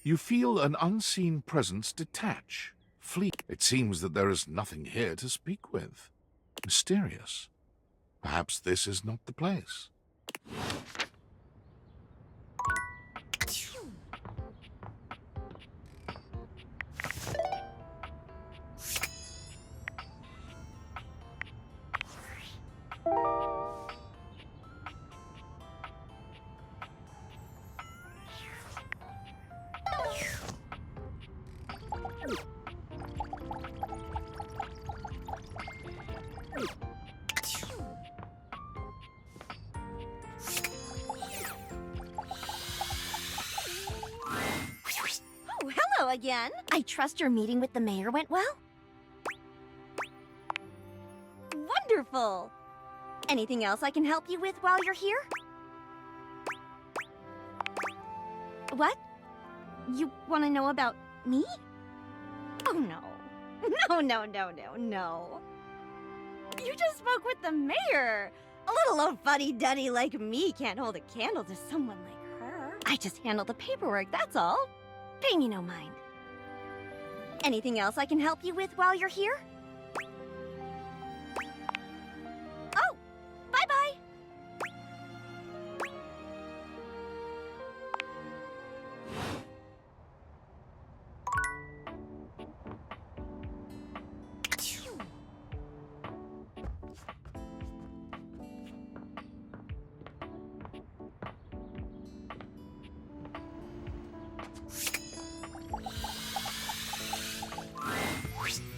You feel an unseen presence detach, flee. It seems that there is nothing here to speak with. Mysterious. Perhaps this is not the place. Again. I trust your meeting with the mayor went well? Wonderful! Anything else I can help you with while you're here? What? You want to know about me? Oh no. No. You just spoke with the mayor! A little old fuddy-duddy like me can't hold a candle to someone like her. I just handle the paperwork, that's all. Pay me no mind. Anything else I can help you with while you're here? Oh, bye-bye.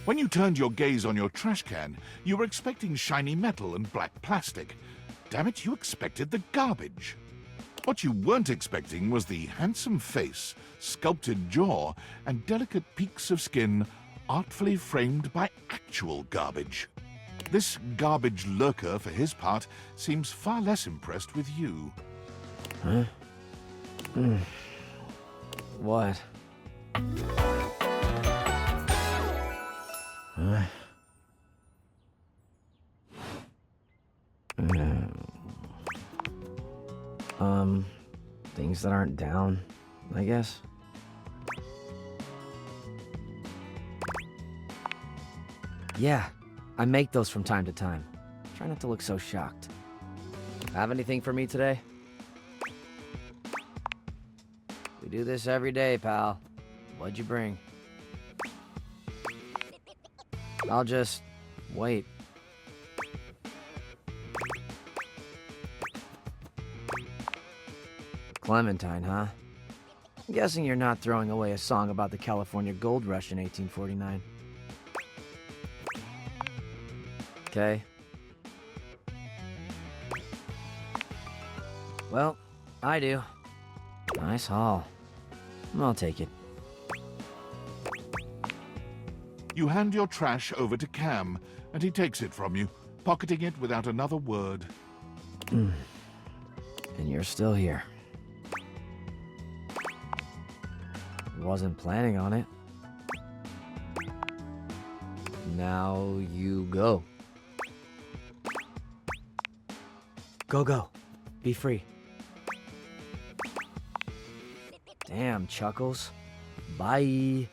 When you turned your gaze on your trash can, you were expecting shiny metal and black plastic. Damn it, you expected the garbage. What you weren't expecting was the handsome face, sculpted jaw, and delicate peaks of skin artfully framed by actual garbage. This garbage lurker, for his part, seems far less impressed with you. Huh? What? Things that aren't down, I guess. Yeah, I make those from time to time. Try not to look so shocked. Have anything for me today? We do this every day, pal. What'd you bring? I'll just wait. Clementine, huh? I'm guessing you're not throwing away a song about the California Gold Rush in 1849. Okay. Well, I do. Nice haul. I'll take it. You hand your trash over to Cam, and he takes it from you, pocketing it without another word. And you're still here. Wasn't planning on it. Now you go. Go. Be free. Damn, Chuckles. Bye.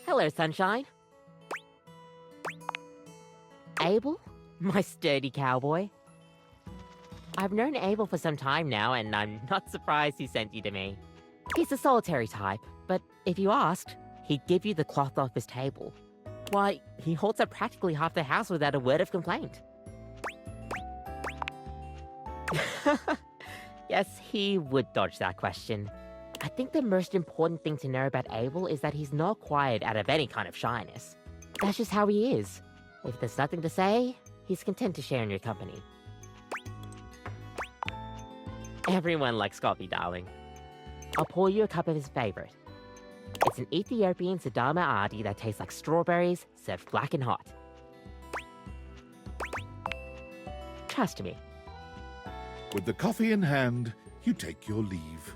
Hello, sunshine. Abel? My sturdy cowboy. I've known Abel for some time now, and I'm not surprised he sent you to me. He's a solitary type, but if you asked, he'd give you the cloth off his table. Why, he holds up practically half the house without a word of complaint. Yes, he would dodge that question. I think the most important thing to know about Abel is that he's not quiet out of any kind of shyness. That's just how he is. If there's nothing to say, he's content to share in your company. Everyone likes coffee, darling. I'll pour you a cup of his favorite. It's an Ethiopian Sidama Adi that tastes like strawberries, served black and hot. Trust me. With the coffee in hand, you take your leave.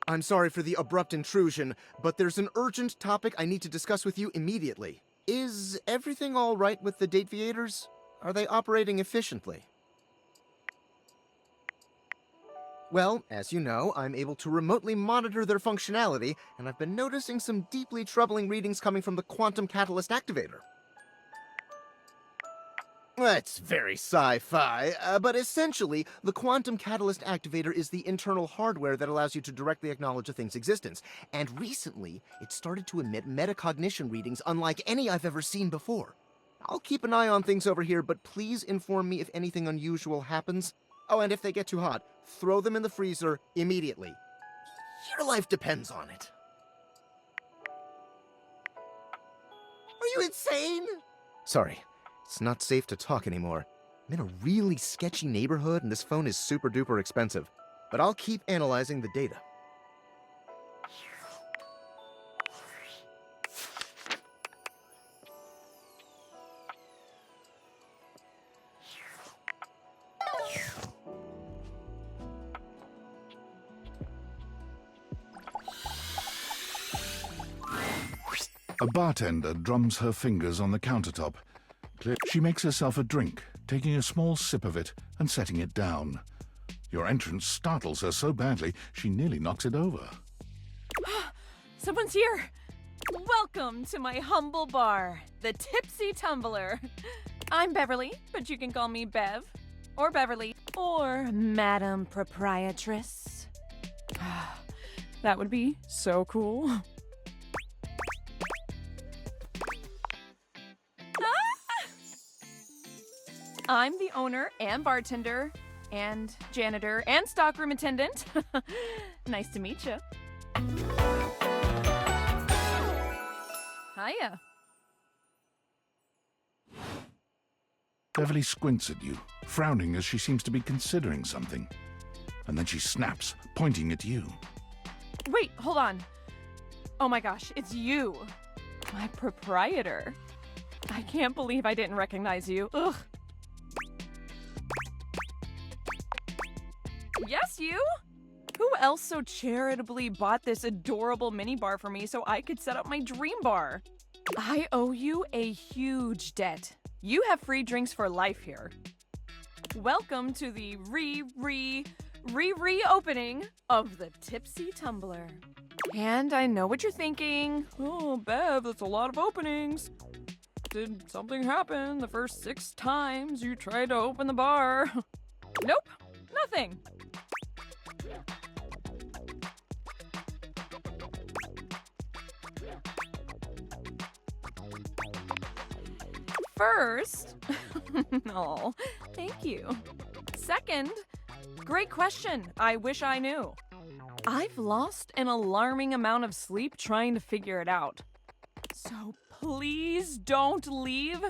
I'm sorry for the abrupt intrusion, but there's an urgent topic I need to discuss with you immediately. Is everything all right with the Dateviators? Are they operating efficiently? Well, as you know, I'm able to remotely monitor their functionality, and I've been noticing some deeply troubling readings coming from the quantum catalyst activator. That's very sci-fi, but essentially, the quantum catalyst activator is the internal hardware that allows you to directly acknowledge a thing's existence. And recently, it started to emit metacognition readings unlike any I've ever seen before. I'll keep an eye on things over here, but please inform me if anything unusual happens. Oh, and if they get too hot, throw them in the freezer immediately. Your life depends on it. Are you insane? Sorry. It's not safe to talk anymore. I'm in a really sketchy neighborhood and this phone is super duper expensive. But I'll keep analyzing the data. A bartender drums her fingers on the countertop. She makes herself a drink, taking a small sip of it and setting it down. Your entrance startles her so badly, she nearly knocks it over. Someone's here! Welcome to my humble bar, the Tipsy Tumbler. I'm Beverly, but you can call me Bev, or Beverly, or Madam Proprietress. That would be so cool. I'm the owner and bartender and janitor and stockroom attendant. Nice to meet you. Hiya. Beverly squints at you, frowning as she seems to be considering something. And then she snaps, pointing at you. Wait, hold on. Oh my gosh, it's you. My proprietor. I can't believe I didn't recognize you. Ugh. Yes, you? Who else so charitably bought this adorable minibar for me so I could set up my dream bar? I owe you a huge debt. You have free drinks for life here. Welcome to the reopening of the Tipsy Tumbler. And I know what you're thinking. Oh, Bev, that's a lot of openings. Did something happen the first 6 times you tried to open the bar? Nope, nothing. First, oh, thank you. Second, great question. I wish I knew. I've lost an alarming amount of sleep trying to figure it out. So please don't leave.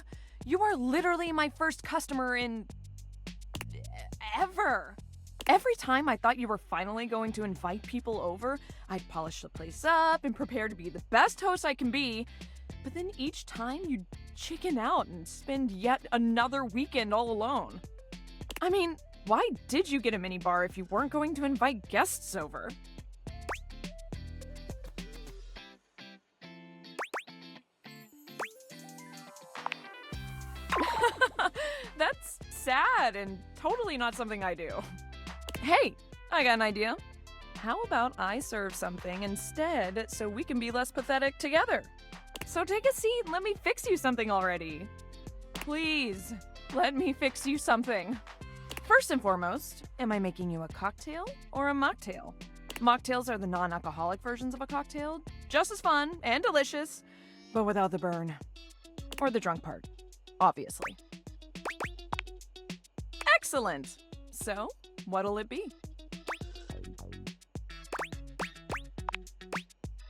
You are literally my first customer in ever. Every time I thought you were finally going to invite people over, I'd polish the place up and prepare to be the best host I can be. But then each time you'd chicken out and spend yet another weekend all alone. I mean, why did you get a minibar if you weren't going to invite guests over? That's sad and totally not something I do. Hey, I got an idea. How about I serve something instead so we can be less pathetic together? So take a seat and let me fix you something already. Please, let me fix you something. First and foremost, am I making you a cocktail or a mocktail? Mocktails are the non-alcoholic versions of a cocktail, just as fun and delicious, but without the burn. Or the drunk part, obviously. Excellent! So, what'll it be?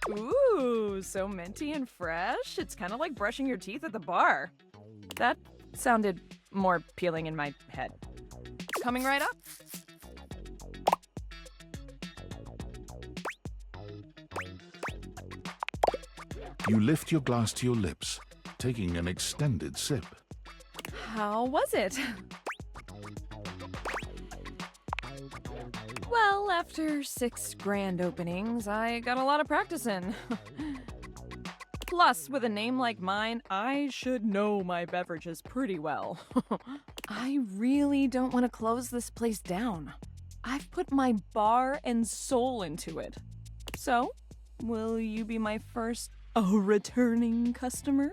Ooh, so minty and fresh. It's kind of like brushing your teeth at the bar. That sounded more appealing in my head. Coming right up. You lift your glass to your lips, taking an extended sip. How was it? Well, after 6 grand openings, I got a lot of practice in. Plus, with a name like mine, I should know my beverages pretty well. I really don't want to close this place down. I've put my bar and soul into it. So, will you be my first returning customer?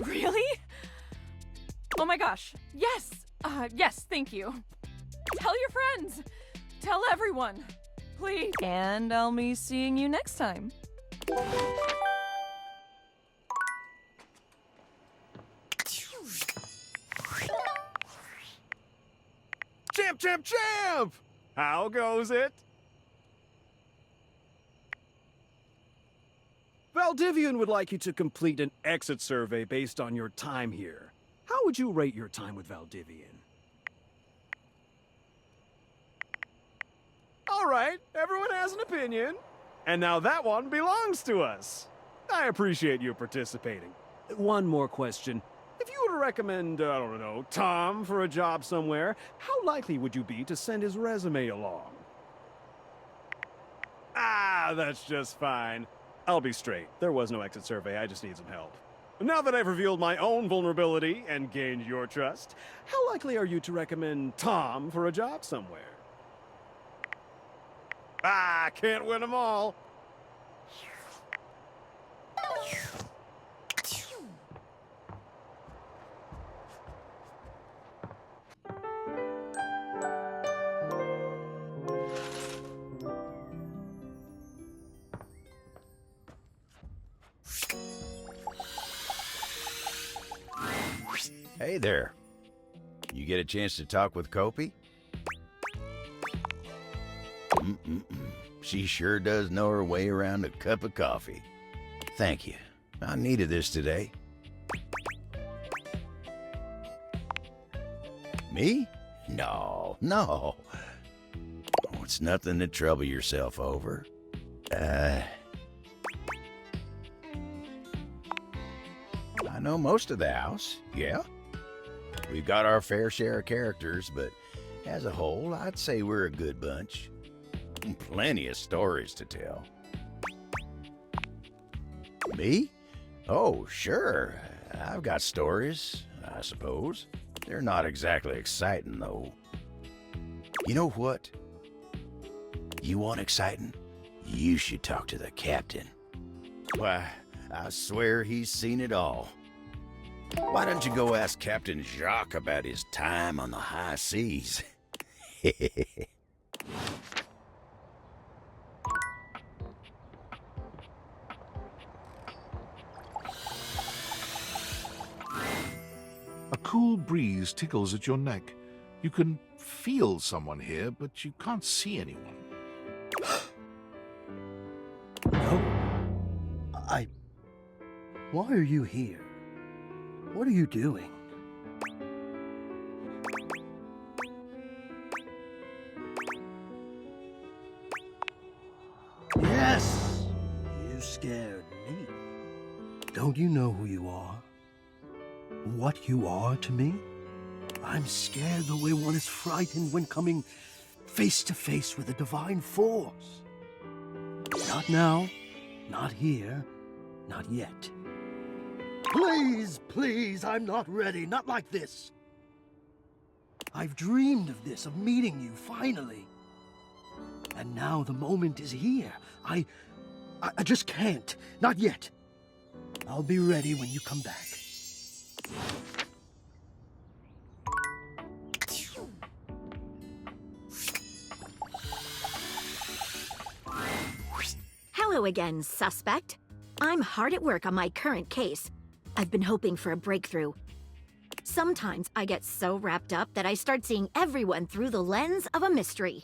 Really? Oh my gosh, yes! Yes, thank you. Tell your friends! Tell everyone! Please. And I'll be seeing you next time. Champ, champ, champ! How goes it? Valdivian would like you to complete an exit survey based on your time here. How would you rate your time with Valdivian? All right, everyone has an opinion. And now that one belongs to us. I appreciate you participating. One more question. If you were to recommend, I don't know, Tom for a job somewhere, how likely would you be to send his resume along? Ah, that's just fine. I'll be straight. There was no exit survey. I just need some help. Now that I've revealed my own vulnerability and gained your trust, how likely are you to recommend Tom for a job somewhere? Ah, can't win them all. Hey there. You get a chance to talk with Kopi? She sure does know her way around a cup of coffee. Thank you. I needed this today. Me? No. Oh, it's nothing to trouble yourself over. I know most of the house, yeah. We've got our fair share of characters, but as a whole, I'd say we're a good bunch. Plenty of stories to tell. Me? Oh, sure. I've got stories, I suppose. They're not exactly exciting, though. You know what? You want exciting? You should talk to the captain. Why, I swear he's seen it all. Why don't you go ask Captain Jacques about his time on the high seas? A cool breeze tickles at your neck. You can feel someone here, but you can't see anyone. No. Why are you here? What are you doing? Yes! You scared me. Don't you know who you are? What you are to me? I'm scared the way one is frightened when coming face to face with a divine force. Not now, not here, not yet. Please, please, I'm not ready, not like this. I've dreamed of this, of meeting you, finally. And now the moment is here. I just can't, not yet. I'll be ready when you come back. Hello again, suspect. I'm hard at work on my current case. I've been hoping for a breakthrough. Sometimes I get so wrapped up that I start seeing everyone through the lens of a mystery.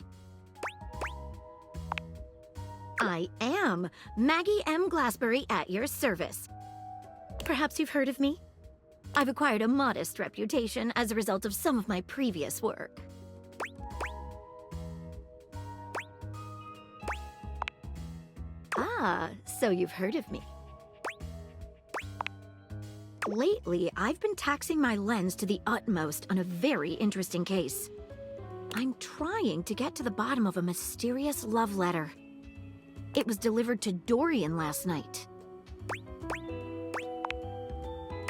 I am Maggie M. Glassbury at your service. Perhaps you've heard of me? I've acquired a modest reputation as a result of some of my previous work. Ah, so you've heard of me. Lately, I've been taxing my lens to the utmost on a very interesting case. I'm trying to get to the bottom of a mysterious love letter. It was delivered to Dorian last night.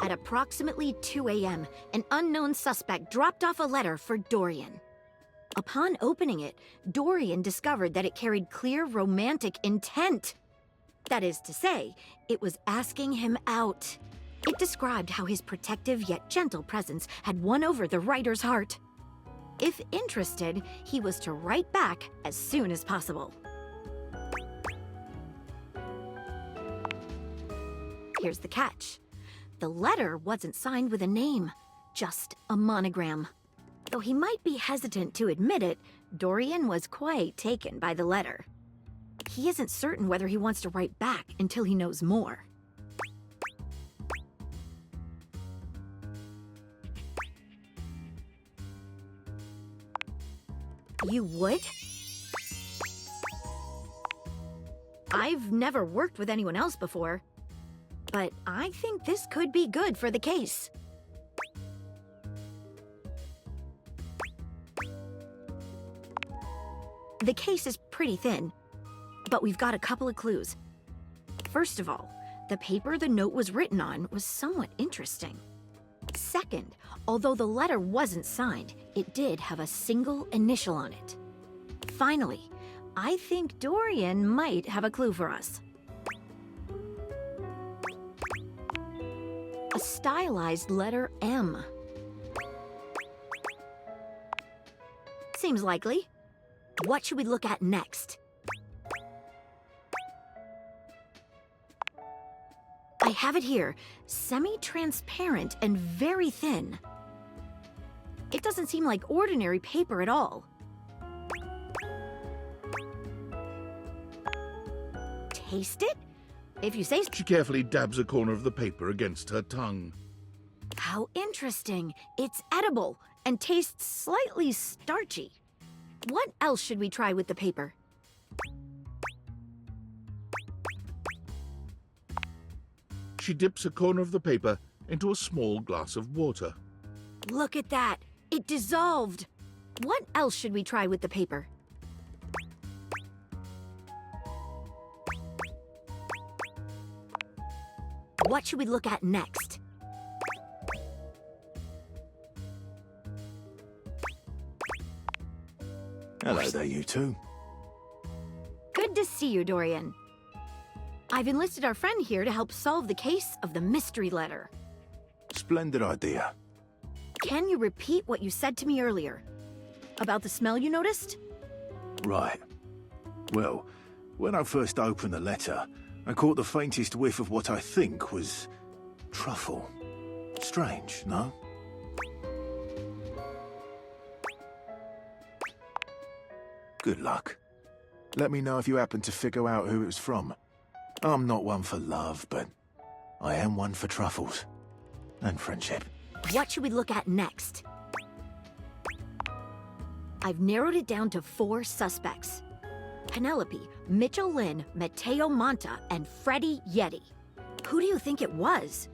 At approximately 2 a.m., an unknown suspect dropped off a letter for Dorian. Upon opening it, Dorian discovered that it carried clear romantic intent. That is to say, it was asking him out. It described how his protective yet gentle presence had won over the writer's heart. If interested, he was to write back as soon as possible. Here's the catch. The letter wasn't signed with a name, just a monogram. Though he might be hesitant to admit it, Dorian was quite taken by the letter. He isn't certain whether he wants to write back until he knows more. You would? I've never worked with anyone else before, but I think this could be good for the case. The case is pretty thin, but we've got a couple of clues. First of all, the paper the note was written on was somewhat interesting. Second, although the letter wasn't signed, it did have a single initial on it. Finally, I think Dorian might have a clue for us. A stylized letter M. Seems likely. What should we look at next? I have it here, semi-transparent and very thin. It doesn't seem like ordinary paper at all. Taste it? If you say so. She carefully dabs a corner of the paper against her tongue. How interesting. It's edible and tastes slightly starchy. What else should we try with the paper? She dips a corner of the paper into a small glass of water. Look at that. It dissolved. What else should we try with the paper? What should we look at next? Hello there, you two. Good to see you, Dorian. I've enlisted our friend here to help solve the case of the mystery letter. Splendid idea. Can you repeat what you said to me earlier? About the smell you noticed? Right. Well, when I first opened the letter, I caught the faintest whiff of what I think was truffle. Strange, no? Good luck. Let me know if you happen to figure out who it was from. I'm not one for love, but I am one for truffles. And friendship. What should we look at next? I've narrowed it down to 4 suspects. Penelope, Mitchell Lynn, Mateo Monta, and Freddie Yeti. Who do you think it was?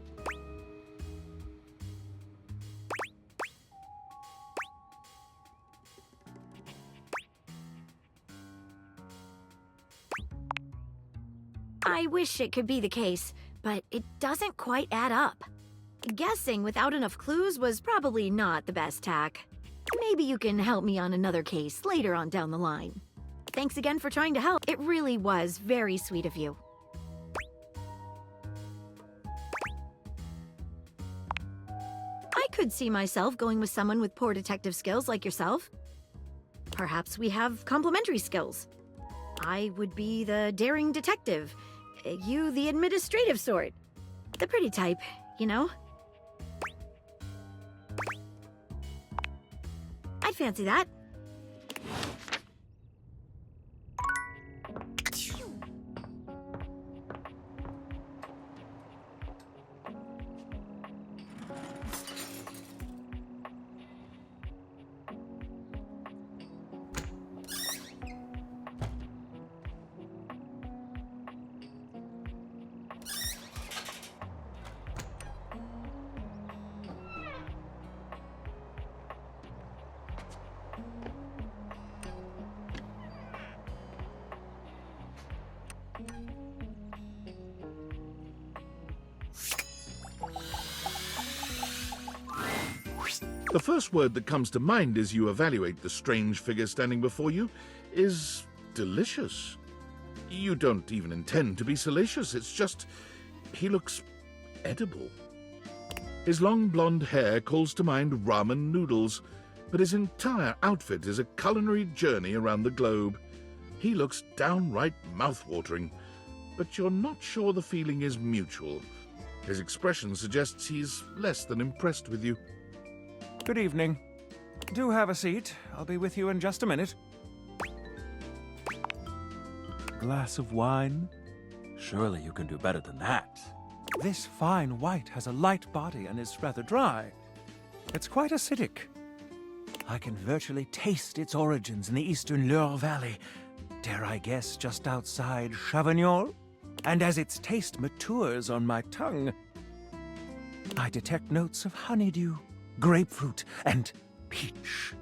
I wish it could be the case, but it doesn't quite add up. Guessing without enough clues was probably not the best tack. Maybe you can help me on another case later on down the line. Thanks again for trying to help. It really was very sweet of you. I could see myself going with someone with poor detective skills like yourself. Perhaps we have complementary skills. I would be the daring detective, you the administrative sort. The pretty type, you know? I'd fancy that. The first word that comes to mind as you evaluate the strange figure standing before you is delicious. You don't even intend to be salacious, it's just he looks edible. His long blonde hair calls to mind ramen noodles, but his entire outfit is a culinary journey around the globe. He looks downright mouth-watering, but you're not sure the feeling is mutual. His expression suggests he's less than impressed with you. Good evening. Do have a seat. I'll be with you in just a minute. Glass of wine? Surely you can do better than that. This fine white has a light body and is rather dry. It's quite acidic. I can virtually taste its origins in the eastern Loire Valley. Dare I guess just outside Chavagnol? And as its taste matures on my tongue, I detect notes of honeydew, grapefruit, and peach.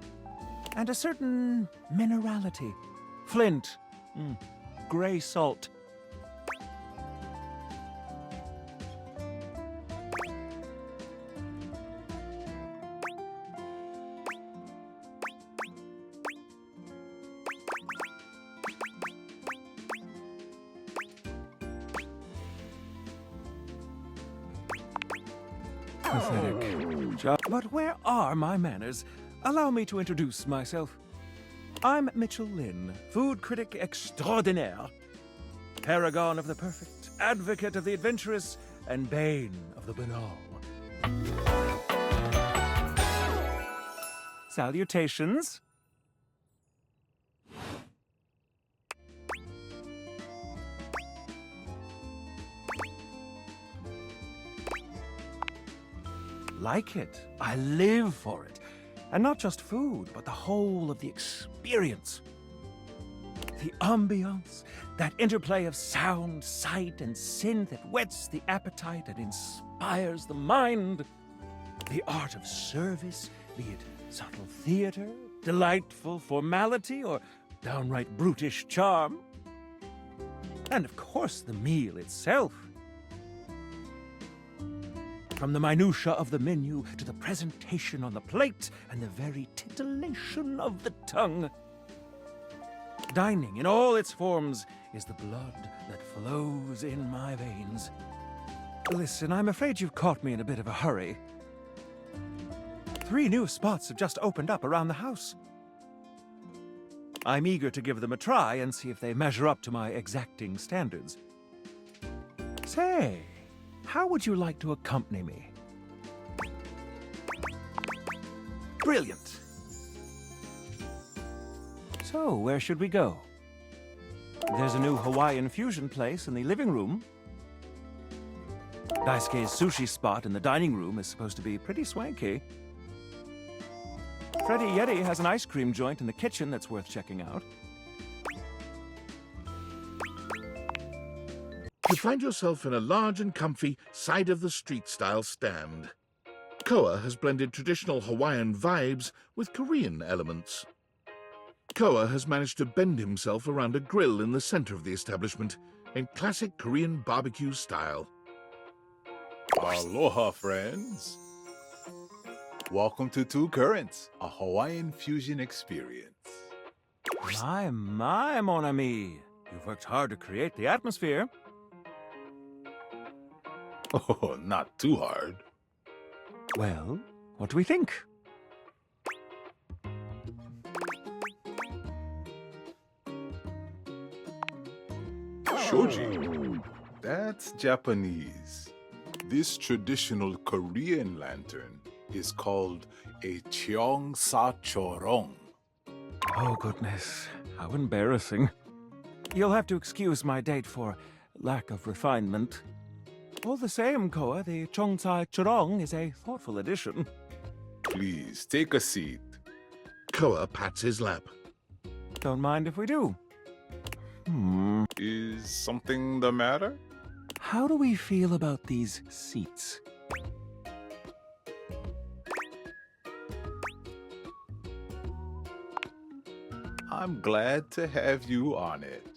And a certain minerality. Flint. Gray salt. Pathetic. But where are my manners? Allow me to introduce myself. I'm Mitchell Lynn, food critic extraordinaire. Paragon of the perfect, advocate of the adventurous, and bane of the banal. Salutations. Like it. I live for it. And not just food, but the whole of the experience. The ambiance, that interplay of sound, sight, and synth that whets the appetite and inspires the mind. The art of service, be it subtle theater, delightful formality, or downright brutish charm. And of course, the meal itself. From the minutiae of the menu to the presentation on the plate and the very titillation of the tongue. Dining in all its forms is the blood that flows in my veins. Listen, I'm afraid you've caught me in a bit of a hurry. 3 new spots have just opened up around the house. I'm eager to give them a try and see if they measure up to my exacting standards. Say, how would you like to accompany me? Brilliant! So, where should we go? There's a new Hawaiian fusion place in the living room. Daisuke's sushi spot in the dining room is supposed to be pretty swanky. Freddy Yeti has an ice cream joint in the kitchen that's worth checking out. You find yourself in a large and comfy side-of-the-street-style stand. Koa has blended traditional Hawaiian vibes with Korean elements. Koa has managed to bend himself around a grill in the center of the establishment in classic Korean barbecue style. Aloha, friends. Welcome to Two Currents, a Hawaiian fusion experience. My, mon ami. You've worked hard to create the atmosphere. Oh, not too hard. Well, what do we think? Shoji. That's Japanese. This traditional Korean lantern is called a cheongsa-chorong. Oh, goodness. How embarrassing. You'll have to excuse my date for lack of refinement. All the same, Koa, the cheongsa-chorong is a thoughtful addition. Please, take a seat. Koa pats his lap. Don't mind if we do. Is something the matter? How do we feel about these seats? I'm glad to have you on it.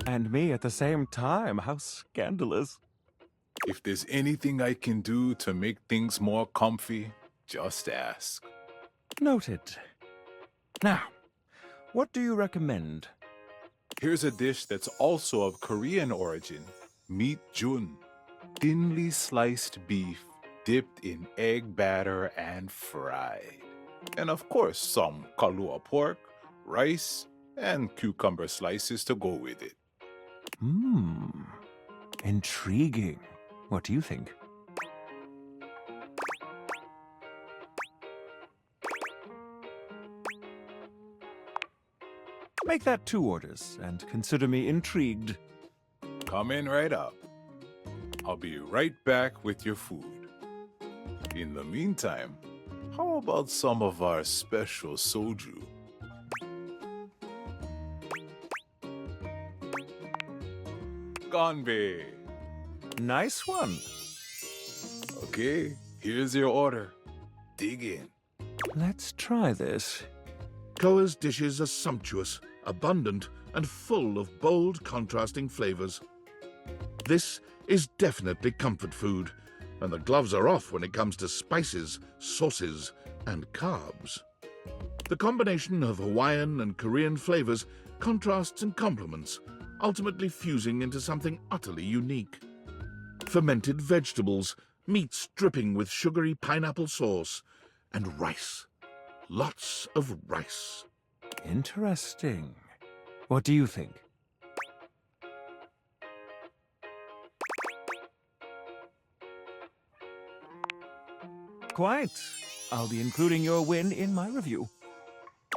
And me at the same time. How scandalous. If there's anything I can do to make things more comfy, just ask. Noted. Now, what do you recommend? Here's a dish that's also of Korean origin. Meat jun. Thinly sliced beef dipped in egg batter and fried. And of course, some kalua pork, rice, and cucumber slices to go with it. Intriguing. What do you think? Make that 2 orders, and consider me intrigued. Coming right up. I'll be right back with your food. In the meantime, how about some of our special soju? Ganbei. Nice one. Okay, here's your order. Dig in. Let's try this. Koa's dishes are sumptuous, abundant, and full of bold, contrasting flavors. This is definitely comfort food, and the gloves are off when it comes to spices, sauces, and carbs. The combination of Hawaiian and Korean flavors contrasts and complements, ultimately fusing into something utterly unique. Fermented vegetables, meats dripping with sugary pineapple sauce, and rice. Lots of rice. Interesting. What do you think? Quite. I'll be including your win in my review.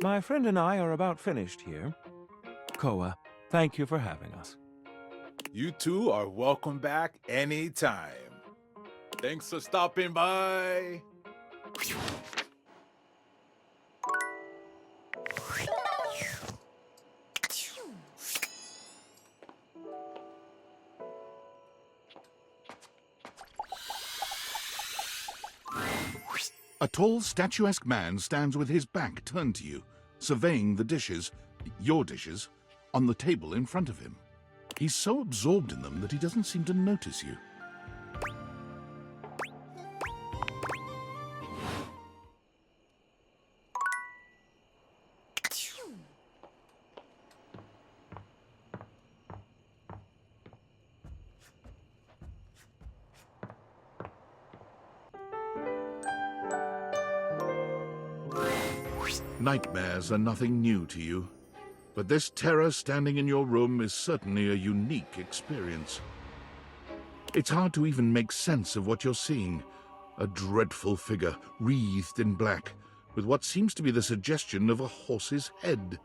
My friend and I are about finished here. Koa, thank you for having us. You two are welcome back anytime. Thanks for stopping by. A tall, statuesque man stands with his back turned to you, surveying the dishes, your dishes, on the table in front of him. He's so absorbed in them that he doesn't seem to notice you. Nightmares are nothing new to you, but this terror standing in your room is certainly a unique experience. It's hard to even make sense of what you're seeing. A dreadful figure, wreathed in black, with what seems to be the suggestion of a horse's head,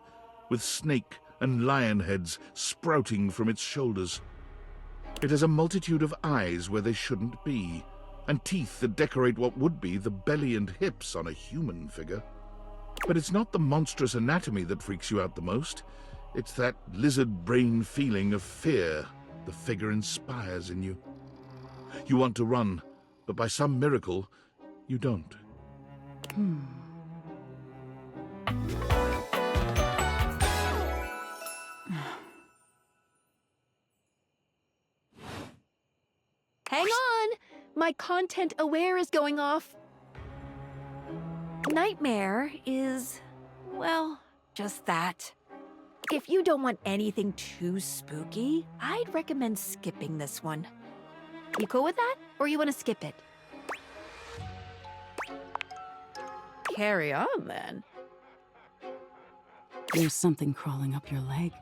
with snake and lion heads sprouting from its shoulders. It has a multitude of eyes where they shouldn't be, and teeth that decorate what would be the belly and hips on a human figure. But it's not the monstrous anatomy that freaks you out the most. It's that lizard brain feeling of fear the figure inspires in you. You want to run, but by some miracle, you don't. Hang on! My content aware is going off. Nightmare is, well, just that. If you don't want anything too spooky, I'd recommend skipping this one. You cool with that? Or you want to skip it? Carry on, then. There's something crawling up your leg.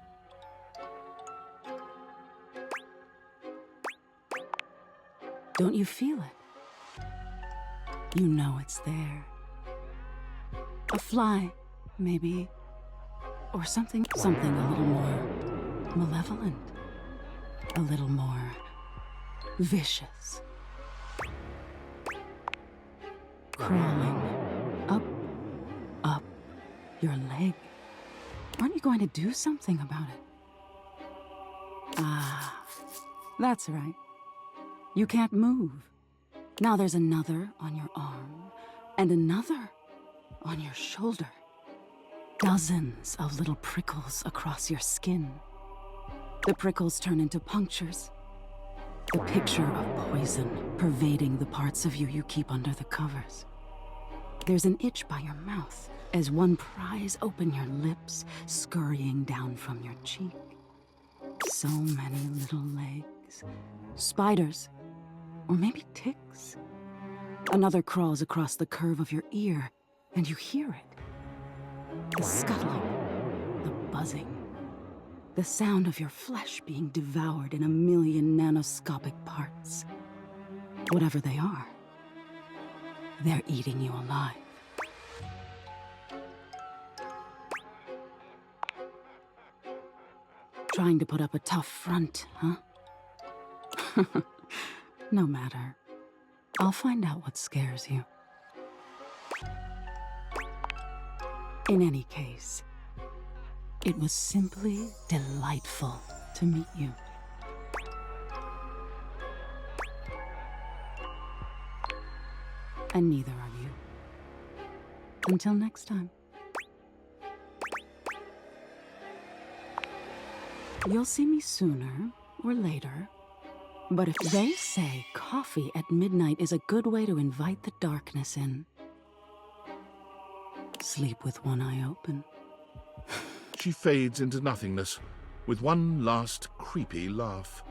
Don't you feel it? You know it's there. A fly, maybe. Or something a little more malevolent. A little more vicious. Crawling up your leg. Aren't you going to do something about it? Ah, that's right. You can't move. Now there's another on your arm, and another on your shoulder. Dozens of little prickles across your skin. The prickles turn into punctures. The picture of poison pervading the parts of you keep under the covers. There's an itch by your mouth as one pries open your lips, scurrying down from your cheek. So many little legs. Spiders. Or maybe ticks. Another crawls across the curve of your ear, and you hear it. The scuttling, the buzzing. The sound of your flesh being devoured in a million nanoscopic parts. Whatever they are, they're eating you alive. Trying to put up a tough front, huh? No matter. I'll find out what scares you. In any case, it was simply delightful to meet you. And neither are you. Until next time. You'll see me sooner or later, but if they say coffee at midnight is a good way to invite the darkness in, sleep with one eye open. She fades into nothingness with one last creepy laugh.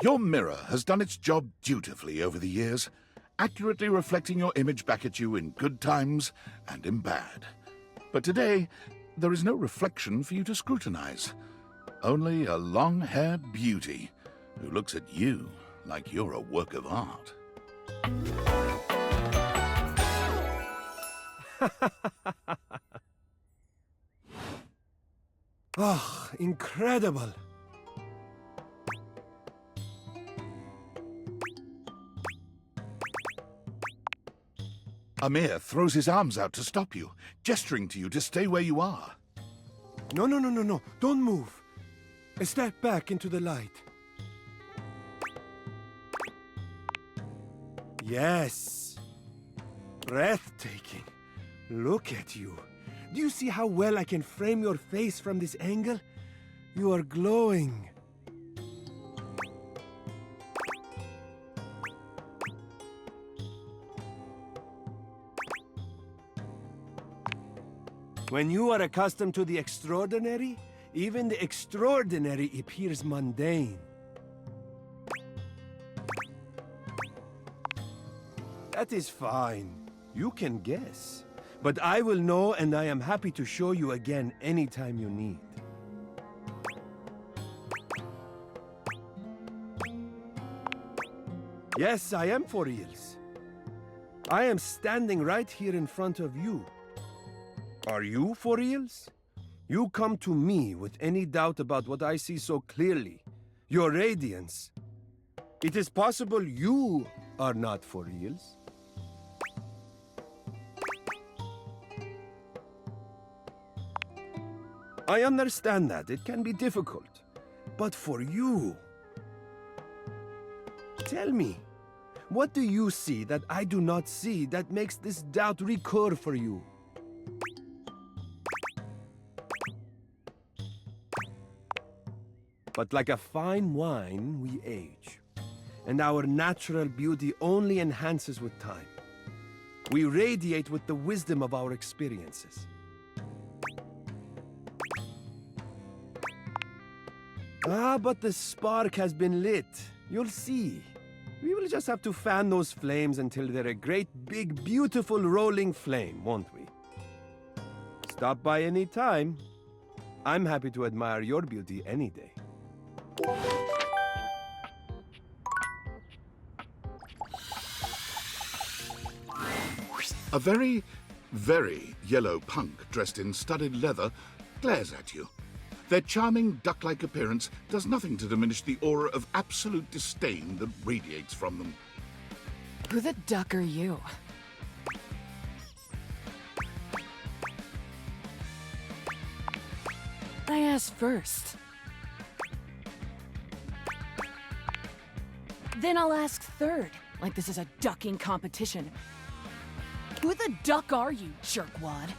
Your mirror has done its job dutifully over the years, accurately reflecting your image back at you in good times and in bad. But today, there is no reflection for you to scrutinize. Only a long-haired beauty who looks at you like you're a work of art. Oh, incredible! Amir throws his arms out to stop you, gesturing to you to stay where you are. No, no, no, no, no. Don't move. Step back into the light. Yes. Breathtaking. Look at you. Do you see how well I can frame your face from this angle? You are glowing. When you are accustomed to the extraordinary, even the extraordinary appears mundane. That is fine. You can guess. But I will know, and I am happy to show you again anytime you need. Yes, I am for reals. I am standing right here in front of you. Are you for reals? You come to me with any doubt about what I see so clearly. Your radiance. It is possible you are not for reals. I understand that. It can be difficult. But for you... Tell me, what do you see that I do not see that makes this doubt recur for you? But like a fine wine, we age. And our natural beauty only enhances with time. We radiate with the wisdom of our experiences. Ah, but the spark has been lit. You'll see. We will just have to fan those flames until they're a great, big, beautiful rolling flame, won't we? Stop by any time. I'm happy to admire your beauty any day. A very, very yellow punk dressed in studded leather glares at you. Their charming duck-like appearance does nothing to diminish the aura of absolute disdain that radiates from them. Who the duck are you? I ask first. Then I'll ask third, like this is a ducking competition. Who the duck are you, jerkwad?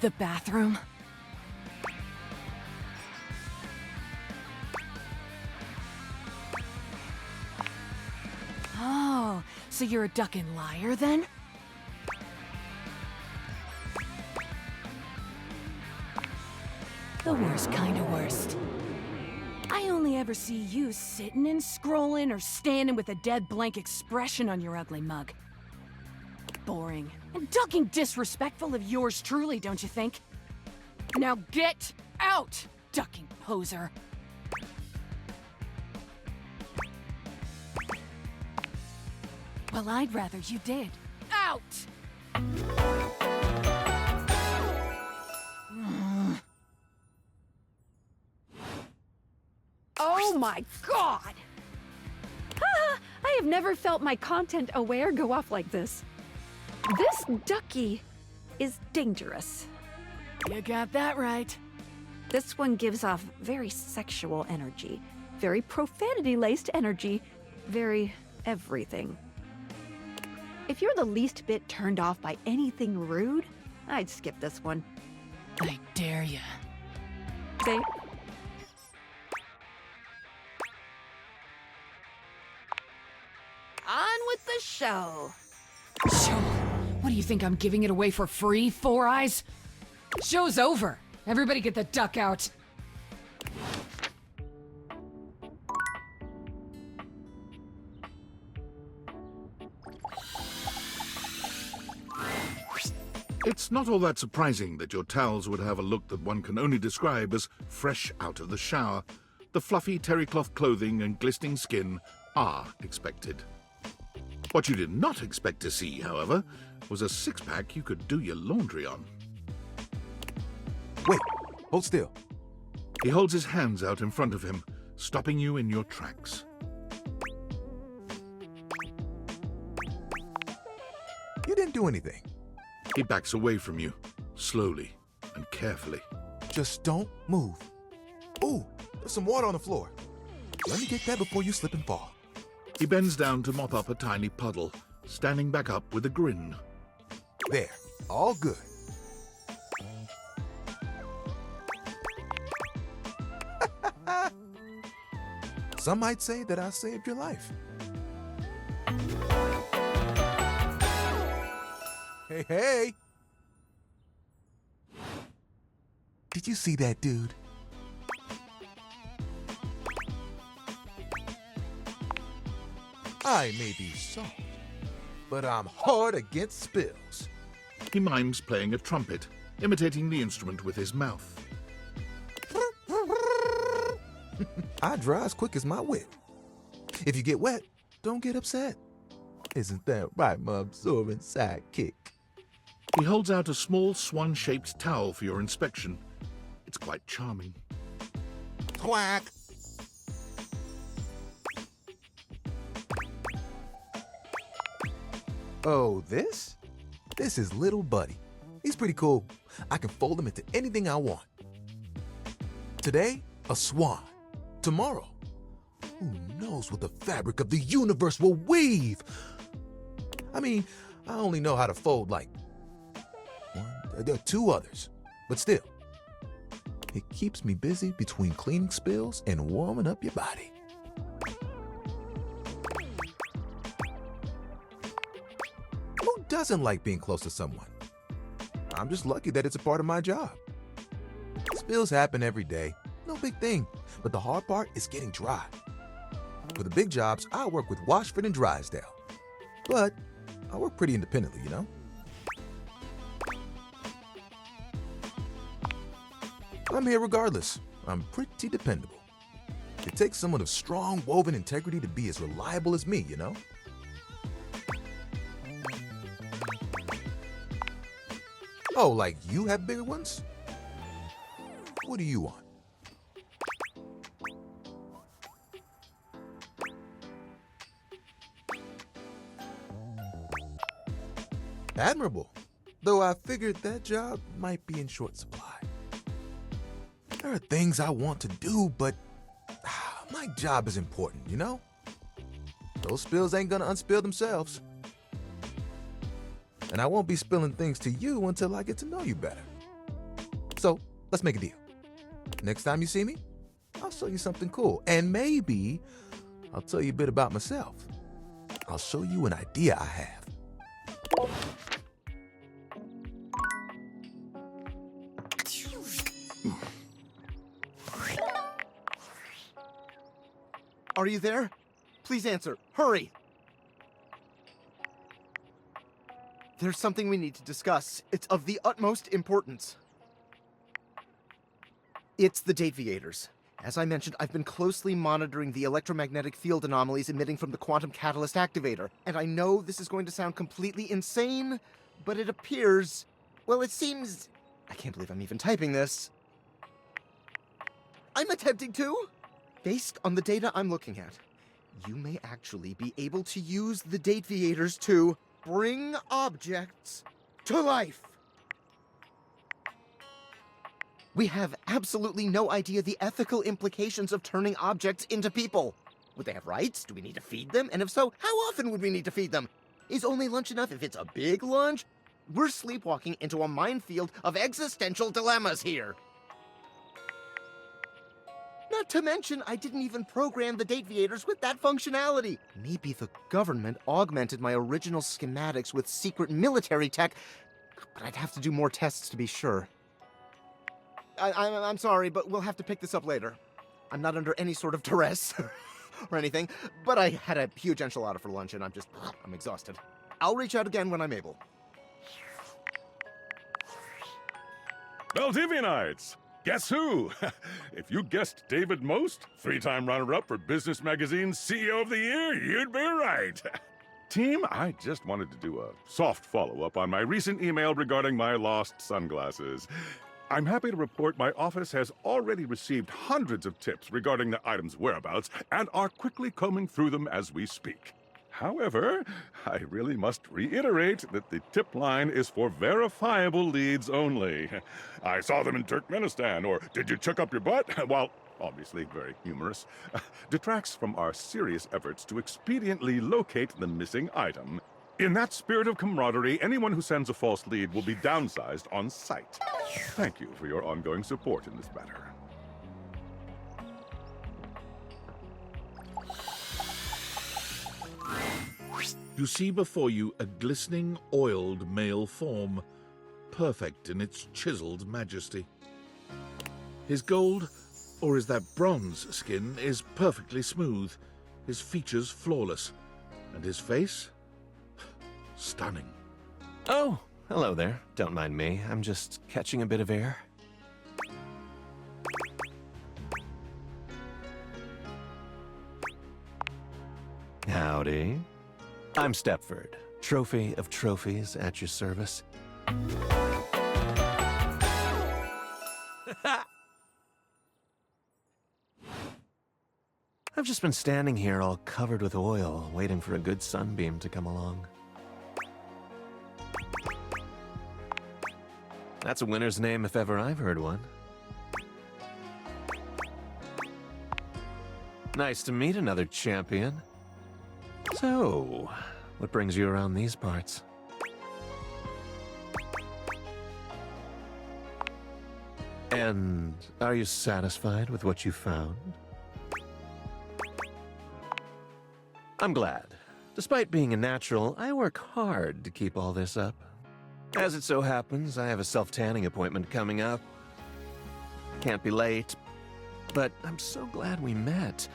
The bathroom? Oh, so you're a ducking liar then? The worst kind of worst. I only ever see you sitting and scrolling or standing with a dead blank expression on your ugly mug. Boring. And ducking disrespectful of yours truly, don't you think? Now get out, ducking poser. Well, I'd rather you did. Out! Oh my god! I have never felt my content aware go off like this. This ducky is dangerous. You got that right. This one gives off very sexual energy, very profanity-laced energy, very everything. If you're the least bit turned off by anything rude, I'd skip this one. I dare ya. Say, on with the show. Show? What do you think, I'm giving it away for free, Four Eyes? Show's over. Everybody get the duck out. It's not all that surprising that your towels would have a look that one can only describe as fresh out of the shower. The fluffy terry cloth clothing and glistening skin are expected. What you did not expect to see, however, was a six-pack you could do your laundry on. Wait, hold still. He holds his hands out in front of him, stopping you in your tracks. You didn't do anything. He backs away from you, slowly and carefully. Just don't move. Ooh, there's some water on the floor. Let me get that before you slip and fall. He bends down to mop up a tiny puddle, standing back up with a grin. There, all good. Some might say that I saved your life. Hey, hey! Did you see that dude? I may be soft, but I'm hard against spills. He mimes playing a trumpet, imitating the instrument with his mouth. I dry as quick as my wit. If you get wet, don't get upset. Isn't that right, my absorbent sidekick? He holds out a small swan-shaped towel for your inspection. It's quite charming. Quack! Oh, this? This is Little Buddy. He's pretty cool. I can fold him into anything I want. Today, a swan. Tomorrow, who knows what the fabric of the universe will weave? I mean, I only know how to fold like two others, but still, it keeps me busy between cleaning spills and warming up your body. Who doesn't like being close to someone? I'm just lucky that it's a part of my job. Spills happen every day, no big thing, but the hard part is getting dry. For the big jobs, I work with Washford and Drysdale, but I work pretty independently, you know? I'm here regardless. I'm pretty dependable. It takes someone of strong woven integrity to be as reliable as me, you know? Oh, like you have bigger ones? What do you want? Admirable. Though I figured that job might be in short supply. There are things I want to do, but my job is important, you know? Those spills ain't gonna unspill themselves. And I won't be spilling things to you until I get to know you better. So, let's make a deal. Next time you see me, I'll show you something cool. And maybe I'll tell you a bit about myself. I'll show you an idea I have. Are you there? Please answer. Hurry! There's something we need to discuss. It's of the utmost importance. It's the Dateviators. As I mentioned, I've been closely monitoring the electromagnetic field anomalies emitting from the quantum catalyst activator. And I know this is going to sound completely insane, but it appears... well, it seems... I can't believe I'm even typing this. I'm attempting to! Based on the data I'm looking at, you may actually be able to use the Dateviators to bring objects to life. We have absolutely no idea the ethical implications of turning objects into people. Would they have rights? Do we need to feed them? And if so, how often would we need to feed them? Is only lunch enough if it's a big lunch? We're sleepwalking into a minefield of existential dilemmas here. Not to mention, I didn't even program the Dateviators with that functionality. Maybe the government augmented my original schematics with secret military tech, but I'd have to do more tests to be sure. I'm sorry, but we'll have to pick this up later. I'm not under any sort of duress or anything, but I had a huge enchilada for lunch and I'm exhausted. I'll reach out again when I'm able. Valdivianites! Guess who? If you guessed David most, 3-time runner-up for Business Magazine's CEO of the Year, you'd be right. Team, I just wanted to do a soft follow-up on my recent email regarding my lost sunglasses. I'm happy to report my office has already received hundreds of tips regarding the item's whereabouts and are quickly combing through them as we speak. However, I really must reiterate that the tip line is for verifiable leads only. I saw them in Turkmenistan, or did you chuck up your butt? While obviously very humorous, detracts from our serious efforts to expediently locate the missing item. In that spirit of camaraderie, anyone who sends a false lead will be downsized on sight. Thank you for your ongoing support in this matter. You see before you a glistening, oiled male form, perfect in its chiseled majesty. His gold, or is that bronze skin, is perfectly smooth, his features flawless, and his face? Stunning. Oh, hello there. Don't mind me. I'm just catching a bit of air. Howdy. I'm Stepford, trophy of trophies at your service. I've just been standing here all covered with oil, waiting for a good sunbeam to come along. That's a winner's name if ever I've heard one. Nice to meet another champion. So, what brings you around these parts? And are you satisfied with what you found? I'm glad. Despite being a natural, I work hard to keep all this up. As it so happens, I have a self-tanning appointment coming up. Can't be late, but I'm so glad we met.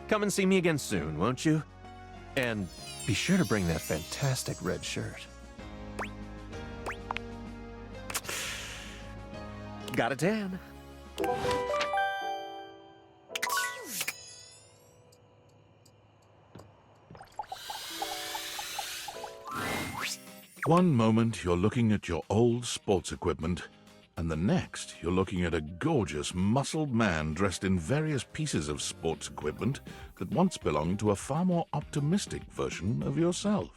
Come and see me again soon, won't you? And be sure to bring that fantastic red shirt. Got a tan. One moment you're looking at your old sports equipment, and the next you're looking at a gorgeous, muscled man dressed in various pieces of sports equipment that once belonged to a far more optimistic version of yourself.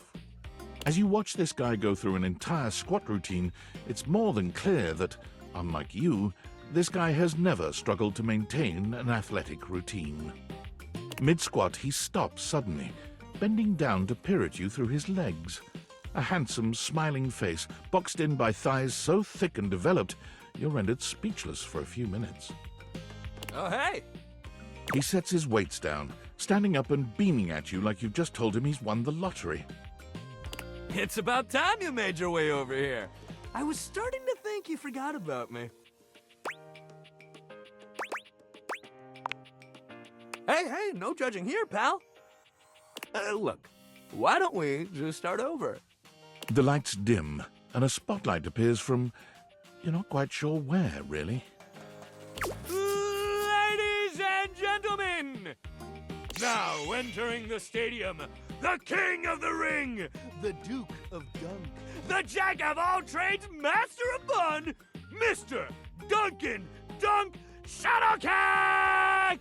As you watch this guy go through an entire squat routine, it's more than clear that, unlike you, this guy has never struggled to maintain an athletic routine. Mid-squat, he stops suddenly, bending down to peer at you through his legs. A handsome, smiling face, boxed in by thighs so thick and developed, you're rendered speechless for a few minutes. Oh, hey! He sets his weights down, standing up and beaming at you like you've just told him he's won the lottery. It's about time you made your way over here. I was starting to think you forgot about me. Hey, no judging here, pal. Look, why don't we just start over? The lights dim, and a spotlight appears from... you're not quite sure where, really. Ladies and gentlemen, now entering the stadium, the king of the ring, the Duke of Dunk, the jack of all trades, master of fun, Mr. Duncan Dunk Shuttlecock!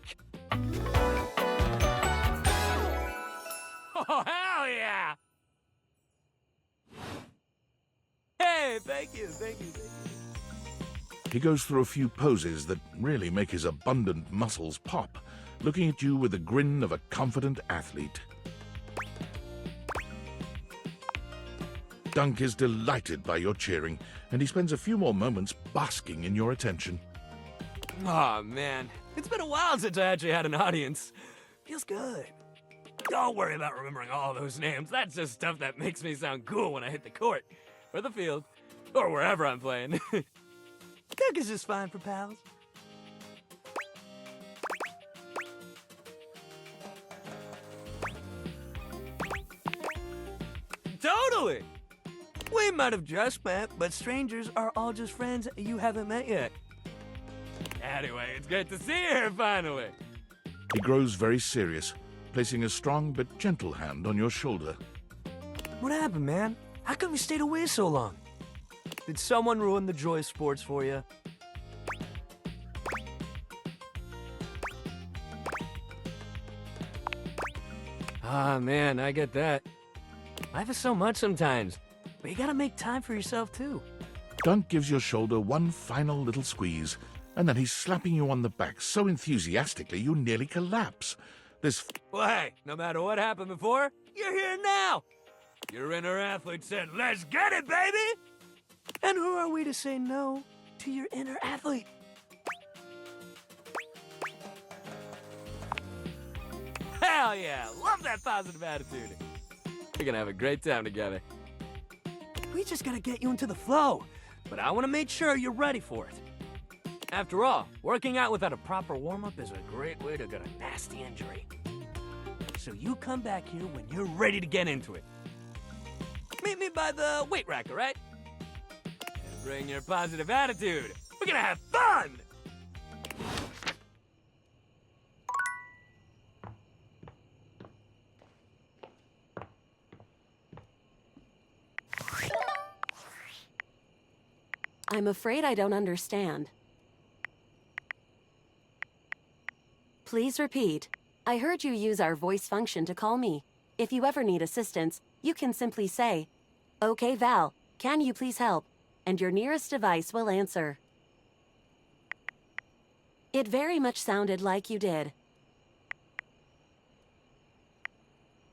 Oh, hell yeah! Hey, thank you. He goes through a few poses that really make his abundant muscles pop, looking at you with the grin of a confident athlete. Dunk is delighted by your cheering, and he spends a few more moments basking in your attention. Aw, man. It's been a while since I actually had an audience. Feels good. Don't worry about remembering all those names. That's just stuff that makes me sound cool when I hit the court, or the field, or wherever I'm playing. Cook is just fine for pals. Totally! We might have just met, but strangers are all just friends you haven't met yet. Anyway, it's good to see you here finally. He grows very serious, placing a strong but gentle hand on your shoulder. What happened, man? How come you stayed away so long? Did someone ruin the joy of sports for you? Ah, man, I get that. Life is so much sometimes, but you gotta make time for yourself, too. Dunk gives your shoulder one final little squeeze, and then he's slapping you on the back so enthusiastically you nearly collapse. Well, hey, no matter what happened before, you're here now! Your inner athlete said, let's get it, baby! And who are we to say no to your inner athlete? Hell yeah! Love that positive attitude! We're gonna have a great time together. We just gotta get you into the flow, but I wanna make sure you're ready for it. After all, working out without a proper warm-up is a great way to get a nasty injury. So you come back here when you're ready to get into it. Meet me by the weight rack, all right? And bring your positive attitude. We're gonna have fun! I'm afraid I don't understand. Please repeat. I heard you use our voice function to call me. If you ever need assistance, you can simply say, "Okay, Val, can you please help?" and your nearest device will answer. It very much sounded like you did.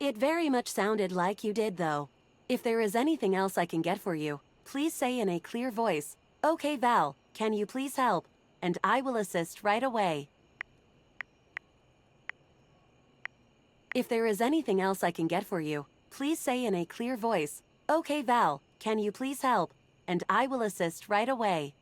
It very much sounded like you did, though. If there is anything else I can get for you, please say in a clear voice, "Okay, Val, can you please help?" and I will assist right away. If there is anything else I can get for you, please say in a clear voice, "Okay, Val, can you please help?" and I will assist right away.